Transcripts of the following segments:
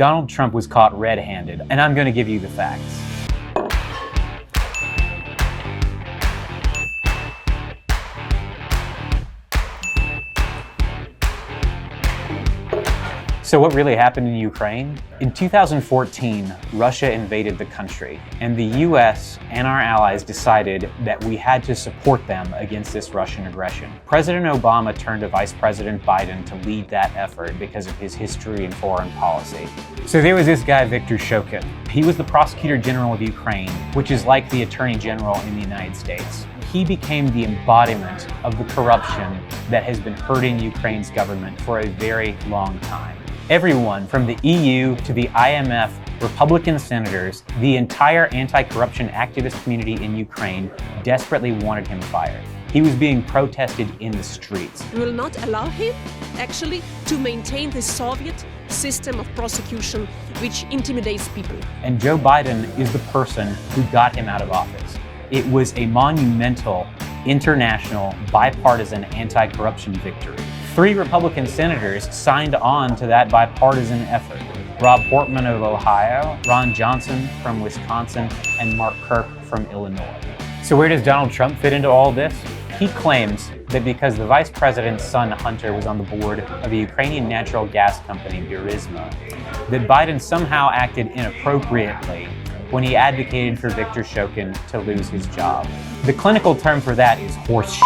Donald Trump was caught red-handed, and I'm going to give you the facts. So what really happened in Ukraine? In 2014, Russia invaded the country, and the US and our allies decided that we had to support them against this Russian aggression. President Obama turned to Vice President Biden to lead that effort because of his history in foreign policy. So there was this guy, Viktor Shokin. He was the Prosecutor General of Ukraine, which is like the Attorney General in the United States. He became the embodiment of the corruption that has been hurting Ukraine's government for a very long time. Everyone from the EU to the IMF, Republican senators, the entire anti-corruption activist community in Ukraine desperately wanted him fired. He was being protested in the streets. We will not allow him, actually, to maintain the Soviet system of prosecution, which intimidates people. And Joe Biden is the person who got him out of office. It was a monumental, international, bipartisan anti-corruption victory. 3 Republican senators signed on to that bipartisan effort. Rob Portman of Ohio, Ron Johnson from Wisconsin, and Mark Kirk from Illinois. So where does Donald Trump fit into all this? He claims that because the vice president's son Hunter was on the board of the Ukrainian natural gas company Burisma, that Biden somehow acted inappropriately when he advocated for Viktor Shokin to lose his job. The clinical term for that is horse shit.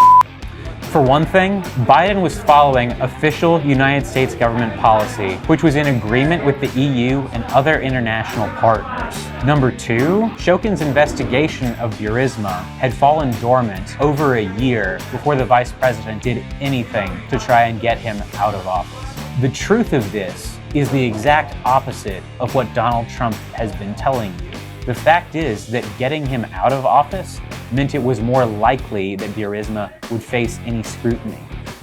For one thing, Biden was following official United States government policy, which was in agreement with the EU and other international partners. Number 2, Shokin's investigation of Burisma had fallen dormant over a year before the vice president did anything to try and get him out of office. The truth of this is the exact opposite of what Donald Trump has been telling you. The fact is that getting him out of office meant it was more likely that Burisma would face any scrutiny.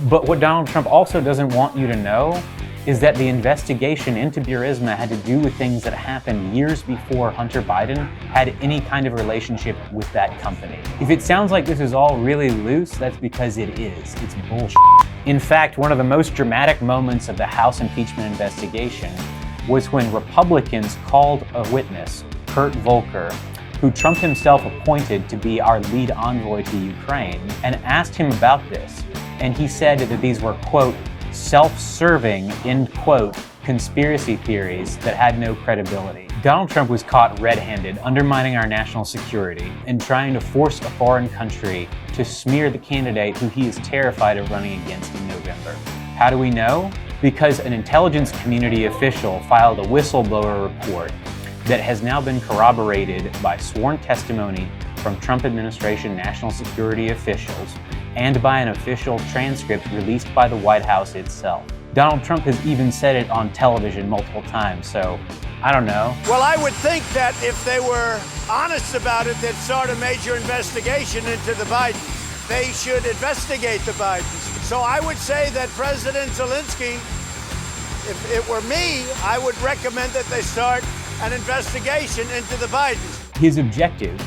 But what Donald Trump also doesn't want you to know is that the investigation into Burisma had to do with things that happened years before Hunter Biden had any kind of relationship with that company. If it sounds like this is all really loose, that's because it is. It's bullshit. In fact, one of the most dramatic moments of the House impeachment investigation was when Republicans called a witness, Kurt Volker, who Trump himself appointed to be our lead envoy to Ukraine, and asked him about this. And he said that these were, quote, self-serving, end quote, conspiracy theories that had no credibility. Donald Trump was caught red-handed, undermining our national security and trying to force a foreign country to smear the candidate who he is terrified of running against in November. How do we know? Because an intelligence community official filed a whistleblower report that has now been corroborated by sworn testimony from Trump administration national security officials and by an official transcript released by the White House itself. Donald Trump has even said it on television multiple times, so I don't know. Well, I would think that if they were honest about it, they'd start a major investigation into the Bidens. They should investigate the Bidens. So I would say that President Zelensky, if it were me, I would recommend that they start an investigation into the Bidens. His objective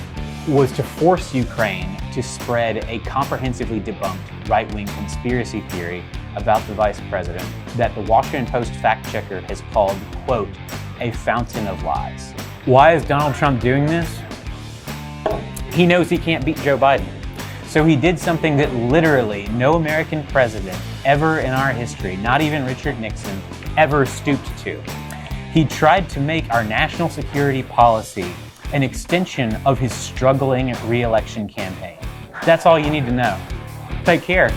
was to force Ukraine to spread a comprehensively debunked right-wing conspiracy theory about the vice president that the Washington Post fact-checker has called, quote, a fountain of lies. Why is Donald Trump doing this? He knows he can't beat Joe Biden. So he did something that literally no American president ever in our history, not even Richard Nixon, ever stooped to. He tried to make our national security policy an extension of his struggling re-election campaign. That's all you need to know. Take care.